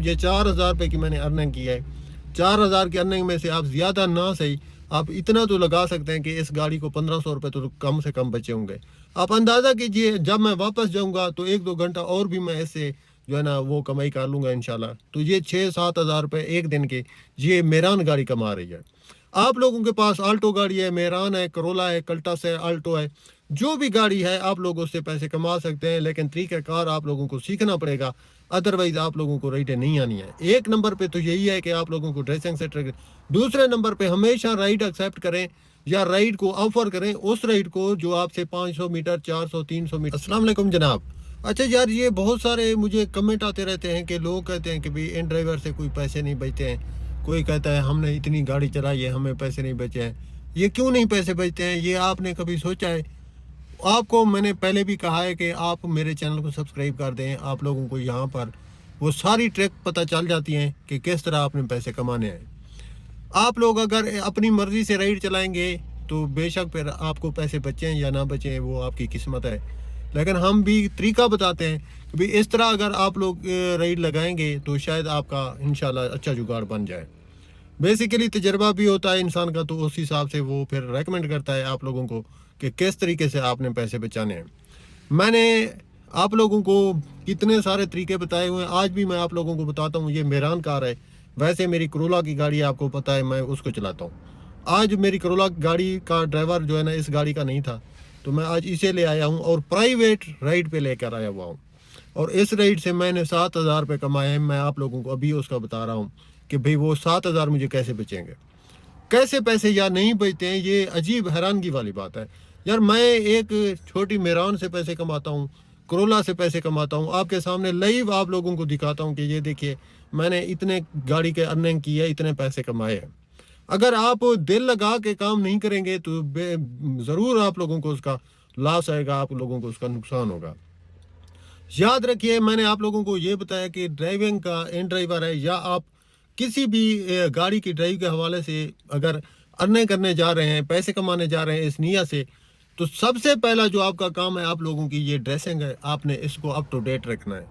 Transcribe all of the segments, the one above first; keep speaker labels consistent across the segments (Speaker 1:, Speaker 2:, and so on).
Speaker 1: یہ 4,000 روپے کی میں نے ارننگ کی ہے. 4,000 کی ارننگ میں سے آپ زیادہ نہ صحیح آپ اتنا تو لگا سکتے ہیں کہ اس گاڑی کو 1,500 روپے تو کم سے کم بچے ہوں گے. آپ اندازہ کیجئے جب میں واپس جاؤں گا تو 1-2 گھنٹہ اور بھی میں اس سے جو ہے نا وہ کمائی کر لوں گا انشاءاللہ. تو یہ 6-7 ہزار روپے ایک دن کے یہ میران گاڑی کما رہی ہے. آپ لوگوں کے پاس آلٹو گاڑی ہے، میران ہے، کرولا ہے، کلٹس ہے، آلٹو ہے، جو بھی گاڑی ہے آپ لوگ اس سے پیسے کما سکتے ہیں، لیکن طریقہ کار آپ لوگوں کو سیکھنا پڑے گا. ادروائز آپ لوگوں کو رائڈیں نہیں آنی ہے. ایک نمبر پہ تو یہی ہے کہ آپ لوگوں کو ڈریسنگ سے دوسرے نمبر پہ ہمیشہ رائڈ ایکسیپٹ کریں یا رائڈ کو آفر کریں اس رائڈ کو جو آپ سے 500 میٹر 400 300 میٹر. السلام علیکم جناب. اچھا یار، یہ بہت سارے مجھے کمنٹ آتے رہتے ہیں کہ لوگ کہتے ہیں کہ بھی ان ڈرائیور سے کوئی پیسے نہیں بچتے ہیں. کوئی کہتا ہے ہم نے اتنی گاڑی چلائی ہے ہمیں پیسے نہیں بچے ہیں. یہ کیوں نہیں پیسے بچتے ہیں؟ یہ آپ نے کبھی سوچا ہے؟ آپ کو میں نے پہلے بھی کہا ہے کہ آپ میرے چینل کو سبسکرائب کر دیں. آپ لوگوں کو یہاں پر وہ ساری ٹرک پتہ چل جاتی ہیں کہ کس طرح آپ نے پیسے کمانے ہیں. آپ لوگ اگر اپنی مرضی سے رائڈ چلائیں گے تو بے شک پھر آپ کو پیسے بچیں یا نہ بچیں وہ آپ کی قسمت ہے. لیکن ہم بھی طریقہ بتاتے ہیں کہ بھی اس طرح اگر آپ لوگ رائڈ لگائیں گے تو شاید آپ کا انشاءاللہ اچھا جگاڑ بن جائے. بیسیکلی تجربہ بھی ہوتا ہے انسان کا، تو اس حساب سے وہ پھر ریکمنڈ کرتا ہے آپ لوگوں کو کہ کس طریقے سے آپ نے پیسے بچانے ہیں. میں نے آپ لوگوں کو کتنے سارے طریقے بتائے ہوئے ہیں، آج بھی میں آپ لوگوں کو بتاتا ہوں. یہ میران کار ہے، ویسے میری کرولا کی گاڑی آپ کو پتہ ہے میں اس کو چلاتا ہوں. آج میری کرولا گاڑی کا ڈرائیور جو ہے نا اس گاڑی کا نہیں تھا، تو میں آج اسے لے آیا ہوں اور پرائیویٹ رائڈ پہ لے کر آیا ہوا ہوں. اور اس رائڈ سے میں نے 7,000 روپے کمائے ہیں. میں آپ لوگوں کو ابھی اس کا بتا رہا ہوں کہ بھئی وہ 7,000 مجھے کیسے بچیں گے. کیسے پیسے یا نہیں بچتے ہیں، یہ عجیب حیرانگی والی بات ہے. یار میں ایک چھوٹی میران سے پیسے کماتا ہوں، کرولا سے پیسے کماتا ہوں. آپ کے سامنے لائیو آپ لوگوں کو دکھاتا ہوں کہ یہ دیکھیے میں نے اتنے گاڑی کے ارننگ کی ہے، اتنے پیسے کمائے ہیں. اگر آپ دل لگا کے کام نہیں کریں گے تو ضرور آپ لوگوں کو اس کا لاس آئے گا، آپ لوگوں کو اس کا نقصان ہوگا. یاد رکھیے میں نے آپ لوگوں کو یہ بتایا کہ ڈرائیونگ کا ان ڈرائیور ہے یا آپ کسی بھی گاڑی کی ڈرائیو کے حوالے سے اگر ارننگ کرنے جا رہے ہیں، پیسے کمانے جا رہے ہیں اس نیت سے، تو سب سے پہلا جو آپ کا کام ہے آپ لوگوں کی یہ ڈریسنگ ہے. آپ نے اس کو اپ ٹو ڈیٹ رکھنا ہے.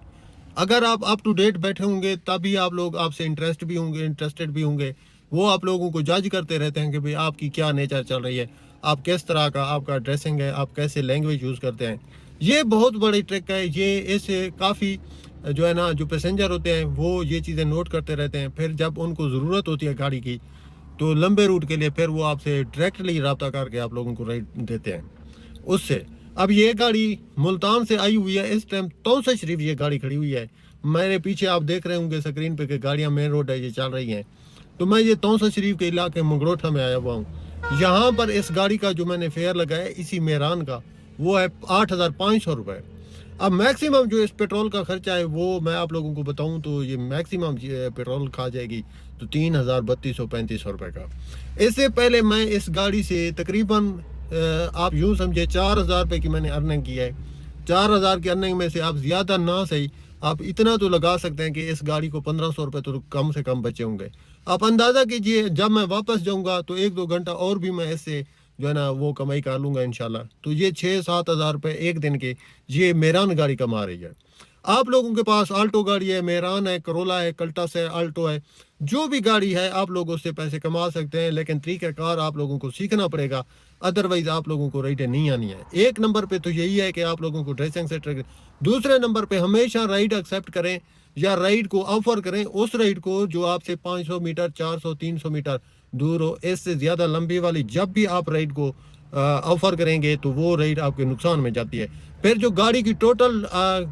Speaker 1: اگر آپ اپ ٹو ڈیٹ بیٹھے ہوں گے تبھی آپ لوگ آپ سے انٹرسٹڈ بھی ہوں گے. وہ آپ لوگوں کو جج کرتے رہتے ہیں کہ بھئی آپ کی کیا نیچر چل رہی ہے، آپ کس طرح کا آپ کا ڈریسنگ ہے، آپ کیسے لینگویج یوز کرتے ہیں. یہ بہت بڑی ٹرک ہے. یہ اس سے کافی جو ہے نا جو پیسنجر ہوتے ہیں وہ یہ چیزیں نوٹ کرتے رہتے ہیں. پھر جب ان کو ضرورت ہوتی ہے گاڑی کی تو لمبے روٹ کے لیے پھر وہ آپ سے ڈائریکٹلی رابطہ کر کے آپ لوگوں کو رائڈ دیتے ہیں اس سے. اب یہ گاڑی ملتان سے آئی ہوئی ہے، اس ٹائم تونسہ شریف یہ گاڑی کھڑی ہوئی ہے. میرے پیچھے آپ دیکھ رہے ہوں گے سکرین پہ کہ گاڑیاں مین روڈ ہے یہ چل رہی ہیں. تو میں یہ تونسہ شریف کے علاقے منگروٹھا میں آیا ہوا ہوں. یہاں پر اس گاڑی کا جو میں نے فیئر لگایا اسی میران کا وہ ہے 8,500 روپے. اب میکسیمم جو اس پیٹرول کا خرچہ ہے وہ میں آپ لوگوں کو بتاؤں تو یہ میکسیمم پیٹرول کھا جائے گی تو 3,3235 روپے کا. اس سے پہلے میں اس گاڑی سے تقریباً آپ یوں سمجھے 4,000 روپے کی میں نے ارننگ کی ہے. 4,000 کی ارننگ میں سے آپ زیادہ نہ صحیح آپ اتنا تو لگا سکتے ہیں کہ اس گاڑی کو 1,500 روپے تو کم سے کم بچے ہوں گے. آپ اندازہ کیجئے جب میں واپس جاؤں گا تو 1-2 گھنٹہ اور بھی میں اس سے جو ہے نا وہ کمائی کر لوں گا انشاءاللہ. تو یہ 6-7 ہزار روپے ایک دن کے یہ میران گاڑی کما رہی ہے. آپ لوگوں کے پاس آلٹو گاڑی ہے، میران ہے، کرولا ہے، کلٹس ہے، آلٹو ہے، جو بھی گاڑی ہے آپ لوگ اس سے پیسے کما سکتے ہیں، لیکن طریقہ کار آپ لوگوں کو سیکھنا پڑے گا. ادروائز آپ لوگوں کو رائڈیں نہیں آنی ہے. ایک نمبر پہ تو یہی ہے کہ آپ لوگوں کو ڈریسنگ سے دوسرے نمبر پہ ہمیشہ رائڈ ایکسیپٹ کریں یا رائڈ کو آفر کریں اس رائڈ کو جو آپ سے 500 میٹر 400 300 میٹر دور ہو. اس سے زیادہ لمبی والی جب بھی آپ رائڈ کو آفر کریں گے تو وہ رائڈ آپ کے نقصان میں جاتی ہے. پھر جو گاڑی کی ٹوٹل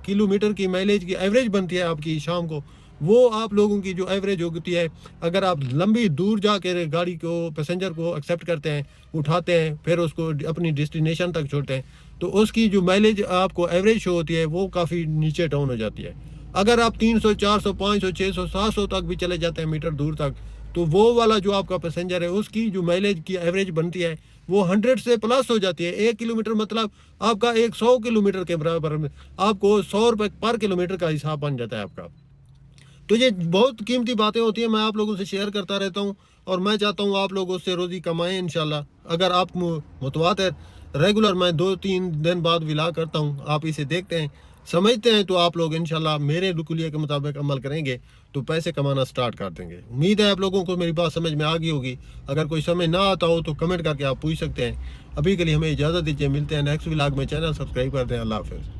Speaker 1: کلومیٹر کی مائلیج کی ایوریج بنتی ہے آپ کی شام کو، وہ آپ لوگوں کی جو ایوریج ہوتی ہے اگر آپ لمبی دور جا کے گاڑی کو پیسنجر کو ایکسیپٹ کرتے ہیں، اٹھاتے ہیں، پھر اس کو اپنی ڈیسٹینیشن تک چھوڑتے ہیں، تو اس کی جو مائلیج آپ کو ایوریج شو ہوتی ہے وہ کافی نیچے ڈاؤن ہو جاتی ہے. اگر آپ 300 400 500 600 700 تک بھی چلے جاتے ہیں میٹر دور تک، تو وہ والا جو آپ کا پیسنجر ہے اس کی جو مائلیج کی ایوریج بنتی ہے وہ 100 سے پلس ہو جاتی ہے. 1 کلومیٹر مطلب آپ کا 100 کلومیٹر کے برابر میں آپ کو 100 روپے پر کلومیٹر کا حساب بن جاتا ہے آپ کا. تو یہ بہت قیمتی باتیں ہوتی ہیں، میں آپ لوگوں سے شیئر کرتا رہتا ہوں اور میں چاہتا ہوں آپ لوگ اس سے روزی کمائیں انشاءاللہ. اگر آپ متواتر ریگولر میں 2-3 دن بعد ولا کرتا ہوں، آپ اسے دیکھتے ہیں سمجھتے ہیں تو آپ لوگ انشاءاللہ میرے رکولیے کے مطابق عمل کریں گے تو پیسے کمانا سٹارٹ کر دیں گے. امید ہے آپ لوگوں کو میری بات سمجھ میں آ گئی ہوگی. اگر کوئی سمجھ نہ آتا ہو تو کمنٹ کر کے آپ پوچھ سکتے ہیں. ابھی کے لیے ہمیں اجازت دیجیے, ملتے ہیں نیکسٹ ولاگ میں. چینل سبسکرائب کر دیں. اللہ حافظ.